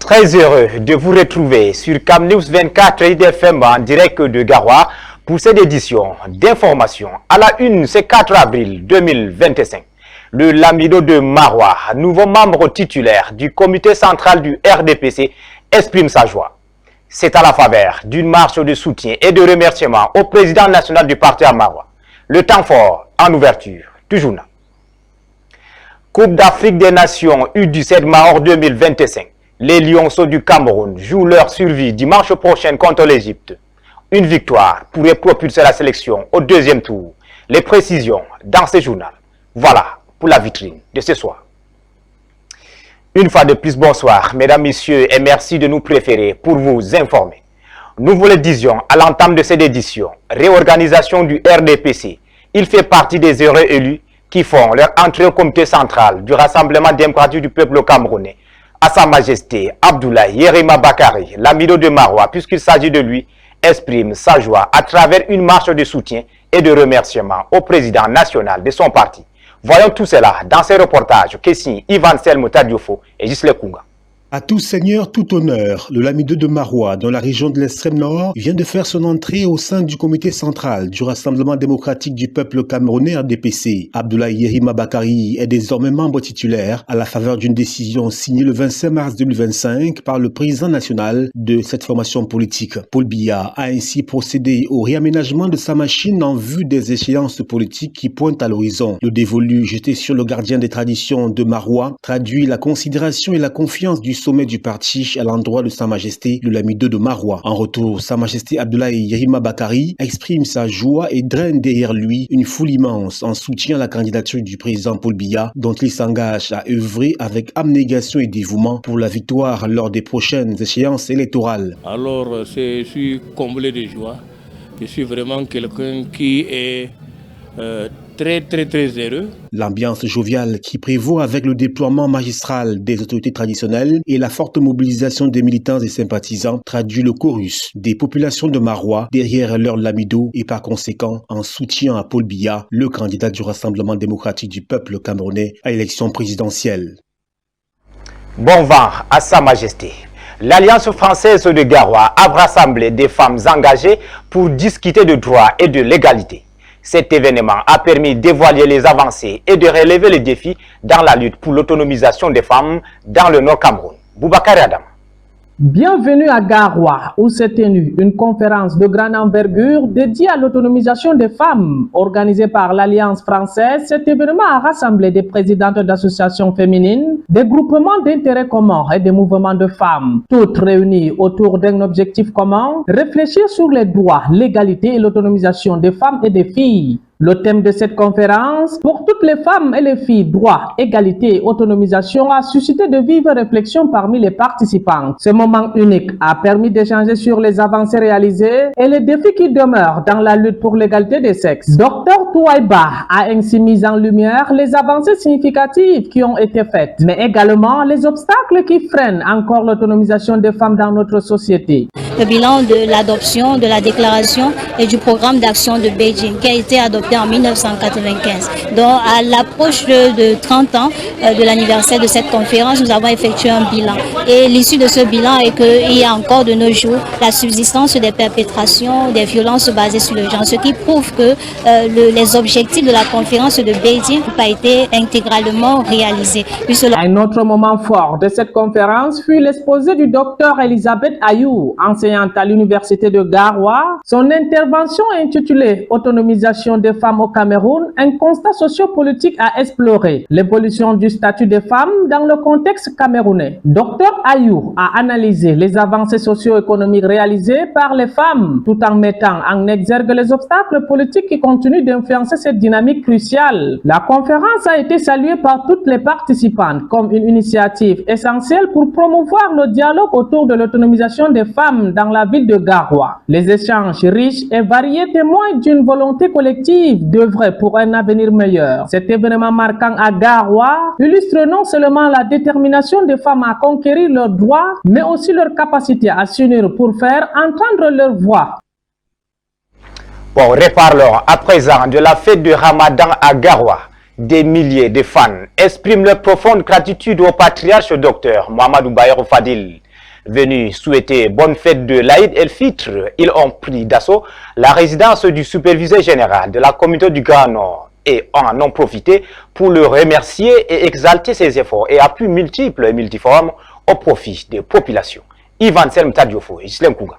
Très heureux de vous retrouver sur CamNews 24 IDFM en direct de Garoua pour cette édition d'information. À la une, c'est 4 avril 2025. Le Lamido de Maroua, nouveau membre titulaire du comité central du RDPC, exprime sa joie. C'est à la faveur d'une marche de soutien et de remerciement au président national du parti à Maroua. Le temps fort en ouverture du journal. Coupe d'Afrique des Nations U17 Maroc 2025. Les Lionceaux du Cameroun jouent leur survie dimanche prochain contre l'Égypte. Une victoire pourrait propulser la sélection au deuxième tour. Les précisions dans ce journal. Voilà pour la vitrine de ce soir. Une fois de plus, bonsoir, mesdames, messieurs, et merci de nous préférer pour vous informer. Nous vous le disions à l'entame de cette édition, réorganisation du RDPC. Il fait partie des heureux élus qui font leur entrée au comité central du Rassemblement démocratique du peuple camerounais. À Sa Majesté Abdoulaye Yerima Bakari, l'Amido de Maroua, puisqu'il s'agit de lui, exprime sa joie à travers une marche de soutien et de remerciement au président national de son parti. Voyons tout cela dans ces reportages que signent Ivan Selmouta Diofo et Gisle Kunga. À tout seigneur, tout honneur, le Lamido de Maroua, dans la région de l'extrême nord, vient de faire son entrée au sein du comité central du Rassemblement démocratique du peuple camerounais RDPC. Abdoulaye Yerima Bakari est désormais membre titulaire à la faveur d'une décision signée le 25 mars 2025 par le président national de cette formation politique. Paul Biya a ainsi procédé au réaménagement de sa machine en vue des échéances politiques qui pointent à l'horizon. Le dévolu jeté sur le gardien des traditions de Maroua traduit la considération et la confiance du sommet du parti à l'endroit de Sa Majesté le Lamido de Maroua. En retour, Sa Majesté Abdoulaye Yerima Bakari exprime sa joie et draine derrière lui une foule immense en soutien à la candidature du président Paul Biya, dont il s'engage à œuvrer avec abnégation et dévouement pour la victoire lors des prochaines échéances électorales. Alors, je suis comblé de joie. Je suis vraiment quelqu'un qui est très heureux. L'ambiance joviale qui prévaut avec le déploiement magistral des autorités traditionnelles et la forte mobilisation des militants et sympathisants traduit le chorus des populations de Maroua derrière leur Lamido et par conséquent en soutien à Paul Biya, le candidat du Rassemblement démocratique du peuple camerounais à l'élection présidentielle. Bon vent à Sa Majesté. L'Alliance française de Garoua a rassemblé des femmes engagées pour discuter de droits et de l'égalité. Cet événement a permis d'évaluer les avancées et de relever les défis dans la lutte pour l'autonomisation des femmes dans le Nord Cameroun. Boubacar Adam. Bienvenue à Garoua, où s'est tenue une conférence de grande envergure dédiée à l'autonomisation des femmes. Organisée par l'Alliance française, cet événement a rassemblé des présidentes d'associations féminines, des groupements d'intérêt commun et des mouvements de femmes, toutes réunies autour d'un objectif commun, réfléchir sur les droits, l'égalité et l'autonomisation des femmes et des filles. Le thème de cette conférence, pour toutes les femmes et les filles, droit, égalité et autonomisation, a suscité de vives réflexions parmi les participants. Ce moment unique a permis d'échanger sur les avancées réalisées et les défis qui demeurent dans la lutte pour l'égalité des sexes. Dr Touaïba a ainsi mis en lumière les avancées significatives qui ont été faites, mais également les obstacles qui freinent encore l'autonomisation des femmes dans notre société. Le bilan de l'adoption de la déclaration et du programme d'action de Beijing qui a été adopté en 1995. Donc à l'approche de 30 ans de l'anniversaire de cette conférence, nous avons effectué un bilan. Et l'issue de ce bilan est qu'il y a encore de nos jours la subsistance des perpétrations, des violences basées sur le genre, ce qui prouve que les objectifs de la conférence de Beijing n'ont pas été intégralement réalisés. Un autre moment fort de cette conférence fut l'exposé du docteur Elisabeth Ayou, enseignante à l'université de Garoua. Son intervention intitulée « Autonomisation des femmes au Cameroun, un constat sociopolitique à explorer. L'évolution du statut des femmes dans le contexte camerounais ». Dr Ayou a analysé les avancées socio-économiques réalisées par les femmes, tout en mettant en exergue les obstacles politiques qui continuent d'influencer cette dynamique cruciale. La conférence a été saluée par toutes les participantes comme une initiative essentielle pour promouvoir le dialogue autour de l'autonomisation des femmes dans la ville de Garoua. Les échanges riches et variés témoignent d'une volonté collective d'œuvrer pour un avenir meilleur. Cet événement marquant à Garoua illustre non seulement la détermination des femmes à conquérir leurs droits, mais aussi leur capacité à s'unir pour faire entendre leur voix. Bon, reparlons à présent de la fête de Ramadan à Garoua. Des milliers de fans expriment leur profonde gratitude au patriarche docteur Mohamedou Bayrou Fadil. Venus souhaiter bonne fête de l'Aïd el-Fitr, ils ont pris d'assaut la résidence du superviseur général de la communauté du Grand Nord et en ont profité pour le remercier et exalter ses efforts et appuis multiples et multiformes au profit des populations. Ivan Selm Tadiofo et Islam Kouga.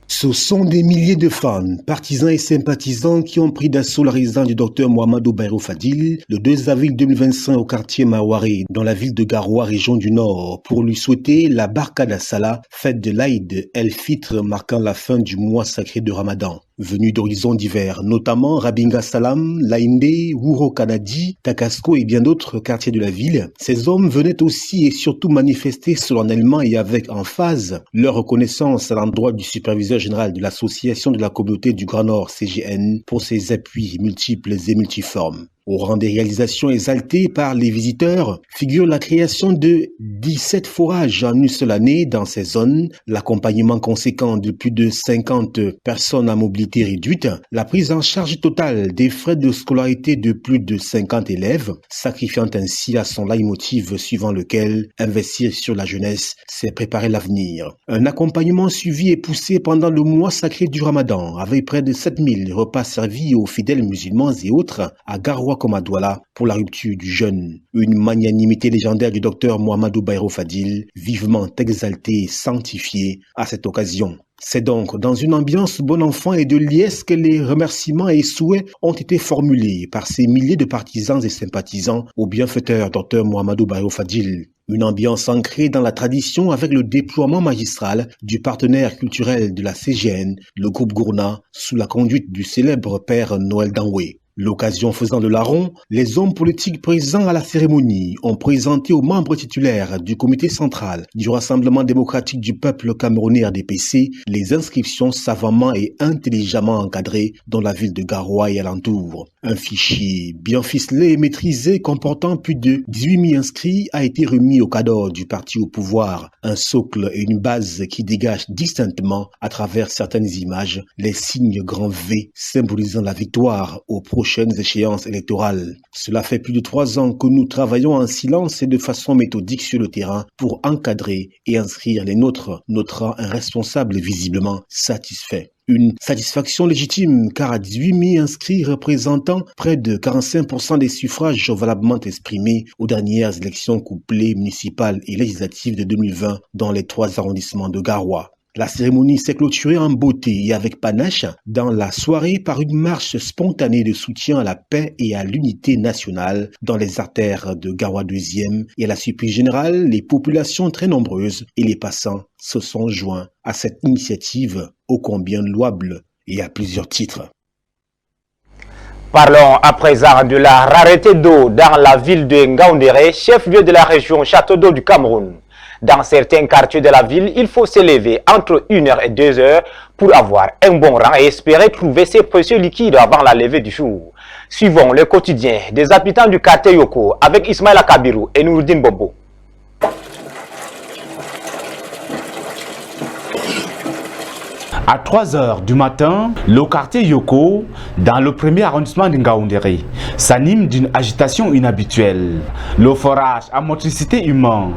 Ce sont des milliers de fans, partisans et sympathisants qui ont pris d'assaut la résidence du docteur Mohamedou Bayrou Fadil le 2 avril 2025 au quartier Mawaré, dans la ville de Garoua, région du Nord, pour lui souhaiter la Barkada Salah, fête de l'Aïd el-Fitr marquant la fin du mois sacré de Ramadan. Venus d'horizons divers, notamment Rabinga Salam, Laïndé, Wouro Kanadi, Takasko et bien d'autres quartiers de la ville, ces hommes venaient aussi et surtout manifester solennellement et avec emphase leur reconnaissance à l'endroit du superviseur général de l'association de la communauté du Grand Nord CGN pour ses appuis multiples et multiformes. Au rang des réalisations exaltées par les visiteurs figure la création de 17 forages en une seule année dans ces zones, l'accompagnement conséquent de plus de 50 personnes à mobilité réduite, la prise en charge totale des frais de scolarité de plus de 50 élèves, sacrifiant ainsi à son leitmotiv suivant lequel investir sur la jeunesse, c'est préparer l'avenir. Un accompagnement suivi et poussé pendant le mois sacré du Ramadan, avec près de 7000 repas servis aux fidèles musulmans et autres à Garoua comme à Douala pour la rupture du jeûne. Une magnanimité légendaire du docteur Mohamedou Bayrou Fadil, vivement exaltée et sanctifiée à cette occasion. C'est donc dans une ambiance bon enfant et de liesse que les remerciements et souhaits ont été formulés par ces milliers de partisans et sympathisants au bienfaiteur docteur Mohamedou Bayrou Fadil. Une ambiance ancrée dans la tradition avec le déploiement magistral du partenaire culturel de la CGN, le groupe Gourna, sous la conduite du célèbre père Noël Danwé. L'occasion faisant le larron, les hommes politiques présents à la cérémonie ont présenté aux membres titulaires du comité central du Rassemblement démocratique du peuple camerounais RDPC les inscriptions savamment et intelligemment encadrées dans la ville de Garoua et alentour. Un fichier bien ficelé et maîtrisé comportant plus de 18 000 inscrits a été remis au cadre du parti au pouvoir, un socle et une base qui dégagent distinctement à travers certaines images les signes grand V symbolisant la victoire au prochaines échéances électorales. Cela fait plus de 3 ans que nous travaillons en silence et de façon méthodique sur le terrain pour encadrer et inscrire les nôtres, notant un responsable visiblement satisfait. Une satisfaction légitime car à 18 000 inscrits représentant près de 45% des suffrages valablement exprimés aux dernières élections couplées municipales et législatives de 2020 dans les 3 arrondissements de Garoua. La cérémonie s'est clôturée en beauté et avec panache dans la soirée par une marche spontanée de soutien à la paix et à l'unité nationale dans les artères de Garoua 2e et à la surprise générale, les populations très nombreuses et les passants se sont joints à cette initiative ô combien louable et à plusieurs titres. Parlons à présent de la rareté d'eau dans la ville de Ngaoundéré, chef-lieu de la région Château d'eau du Cameroun. Dans certains quartiers de la ville, il faut s'élever entre 1h et 2h pour avoir un bon rang et espérer trouver ces précieux liquides avant la levée du jour. Suivons le quotidien des habitants du quartier Yoko avec Ismaïla Kabirou et Nourdine Bobo. À 3 heures du matin, le quartier Yoko, dans le premier arrondissement de Ngaoundéré, s'anime d'une agitation inhabituelle. Le forage à motricité humaine,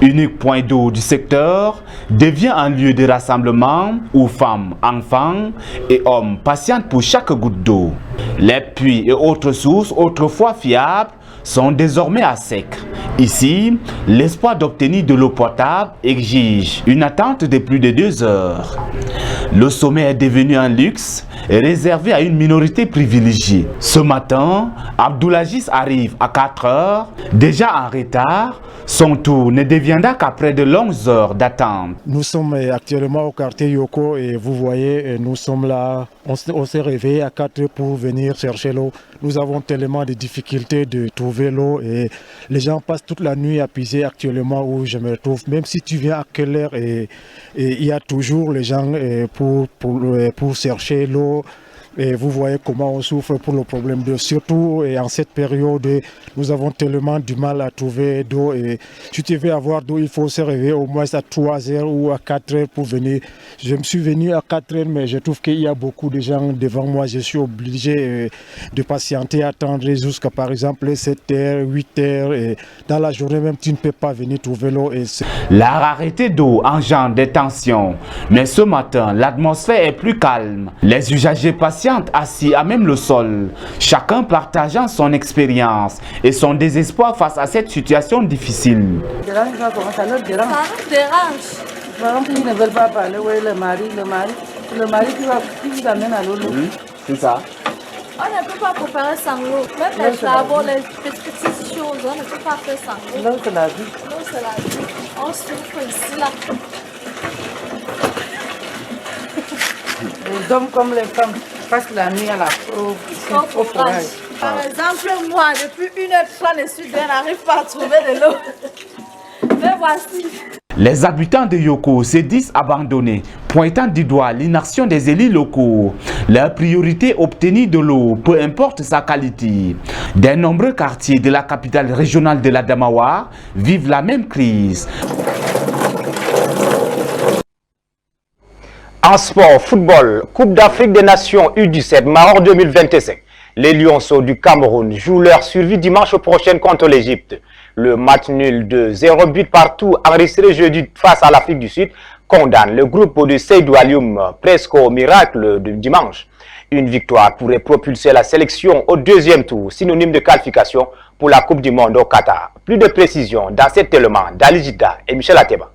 unique point d'eau du secteur, devient un lieu de rassemblement où femmes, enfants et hommes patientent pour chaque goutte d'eau. Les puits et autres sources autrefois fiables sont désormais à sec. Ici, l'espoir d'obtenir de l'eau potable exige une attente de plus de 2 heures. Le sommet est devenu un luxe réservé à une minorité privilégiée. Ce matin, Abdoulaziz arrive à 4 heures, déjà en retard. Son tour ne deviendra qu'après de longues heures d'attente. Nous sommes actuellement au quartier Yoko et vous voyez, nous sommes là, on s'est réveillé à 4 heures pour venir chercher l'eau. Nous avons tellement de difficultés de trouver l'eau et les gens passent toute la nuit à puiser actuellement où je me trouve. Même si tu viens à quelle heure et il y a toujours les gens pour chercher l'eau. Et vous voyez comment on souffre pour le problème d'eau. Surtout et en cette période, nous avons tellement du mal à trouver d'eau. Et si tu veux avoir d'eau, il faut se réveiller au moins à 3h ou à 4h pour venir. Je me suis venu à 4h, mais je trouve qu'il y a beaucoup de gens devant moi. Je suis obligé de patienter, attendre jusqu'à par exemple 7h, 8h. Et dans la journée même, tu ne peux pas venir trouver l'eau. La rareté d'eau engendre des tensions. Mais ce matin, l'atmosphère est plus calme. Les usagers patientent assis à même le sol, chacun partageant son expérience et son désespoir face à cette situation difficile. Ça nous dérange. Par exemple, ils ne veulent pas parler, oui, le mari qui vous amène à l'eau. C'est ça. On ne peut pas préparer sans l'eau. Même les travaux, les petites choses, on ne peut pas faire sans l'eau. L'eau, c'est la vie. L'eau, c'est la vie. On souffre ici, là. Les hommes comme les femmes passent la nuit à la au forage. Par exemple, moi, depuis 1h30 de suite, je n'arrive pas à trouver de l'eau. Mais voici. Les habitants de Yoko se disent abandonnés, pointant du doigt l'inaction des élus locaux. Leur priorité, obtenir de l'eau, peu importe sa qualité. De nombreux quartiers de la capitale régionale de l'Adamawa vivent la même crise. En sport, football, Coupe d'Afrique des Nations U17 Maroc 2025. Les Lionceaux du Cameroun jouent leur survie dimanche prochain contre l'Égypte. Le match nul de 0 but partout enregistré jeudi face à l'Afrique du Sud condamne le groupe de Seydou Alioum presque au miracle de dimanche. Une victoire pourrait propulser la sélection au deuxième tour, synonyme de qualification pour la Coupe du Monde au Qatar. Plus de précisions dans cet élément d'Ali Jida et Michel Ateba.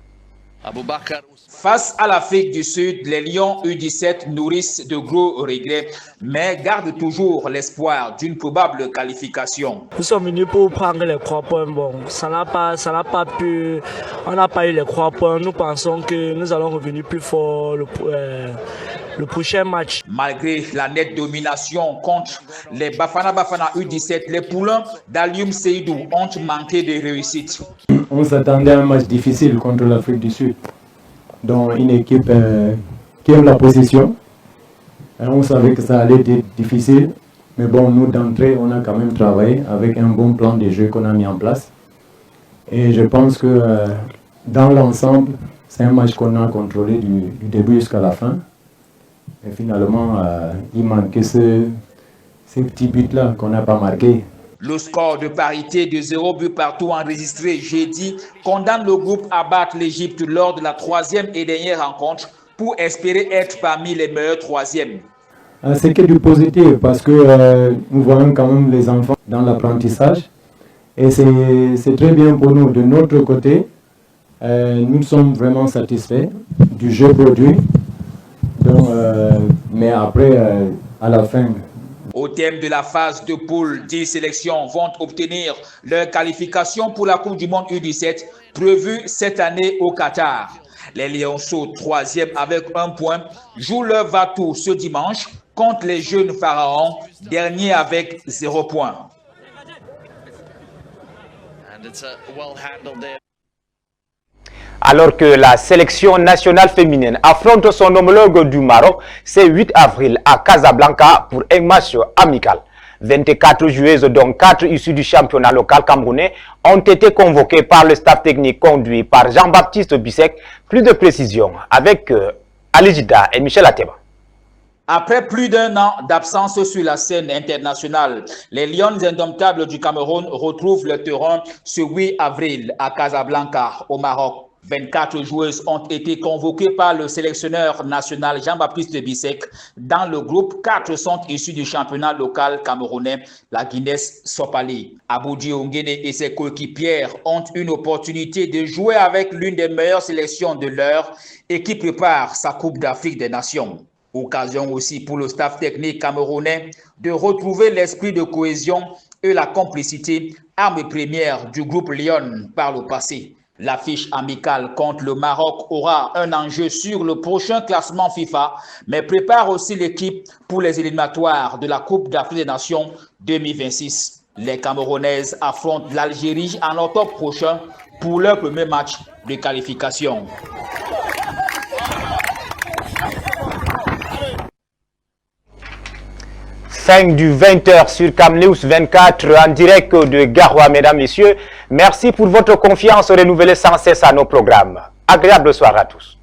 Face à l'Afrique du Sud, les Lions U17 nourrissent de gros regrets, mais gardent toujours l'espoir d'une probable qualification. Nous sommes venus pour prendre les 3 points. Bon, ça n'a pas pu. On n'a pas eu les 3 points. Nous pensons que nous allons revenir plus fort le prochain match. Malgré la nette domination contre les Bafana U17, les poulains d'Alioum Seydou ont manqué de réussite. On s'attendait à un match difficile contre l'Afrique du Sud, dont une équipe qui aime la possession. On savait que ça allait être difficile, mais bon, nous d'entrée, on a quand même travaillé avec un bon plan de jeu qu'on a mis en place. Et je pense que dans l'ensemble, c'est un match qu'on a contrôlé du début jusqu'à la fin. Et finalement, il manquait ces petits buts-là qu'on n'a pas marqués. Le score de parité de 0 but partout enregistré jeudi condamne le groupe à battre l'Égypte lors de la 3e et dernière rencontre pour espérer être parmi les meilleurs 3e. C'est que du positif parce que nous voyons quand même les enfants dans l'apprentissage et c'est très bien pour nous. De notre côté, nous sommes vraiment satisfaits du jeu produit. Donc, mais après, à la fin... Au thème de la phase de poule, 10 sélections vont obtenir leur qualification pour la Coupe du Monde U17 prévue cette année au Qatar. Les Lionceaux, 3e avec 1 point, jouent leur va-tout ce dimanche contre les jeunes pharaons, dernier avec 0 point. Alors que la sélection nationale féminine affronte son homologue du Maroc, c'est 8 avril à Casablanca pour un match amical. 24 joueuses, dont 4 issues du championnat local camerounais, ont été convoquées par le staff technique conduit par Jean-Baptiste Bissek. Plus de précisions avec Ali Jida et Michel Ateba. Après plus d'1 an d'absence sur la scène internationale, les Lions indomptables du Cameroun retrouvent le terrain ce 8 avril à Casablanca, au Maroc. 24 joueuses ont été convoquées par le sélectionneur national Jean-Baptiste Bissek. Dans le groupe, 4 sont issus du championnat local camerounais, la Guinness Sopali. Aboudi Ongene et ses coéquipières ont une opportunité de jouer avec l'une des meilleures sélections de l'heure et qui prépare sa Coupe d'Afrique des Nations. Occasion aussi pour le staff technique camerounais de retrouver l'esprit de cohésion et la complicité, arme première du groupe Lyon par le passé. L'affiche amicale contre le Maroc aura un enjeu sur le prochain classement FIFA, mais prépare aussi l'équipe pour les éliminatoires de la Coupe d'Afrique des Nations 2026. Les Camerounaises affrontent l'Algérie en octobre prochain pour leur premier match de qualification. fin du 20h sur Camnews 24 en direct de Garoua, mesdames, messieurs. Merci pour votre confiance renouvelée sans cesse à nos programmes. Agréable soir à tous.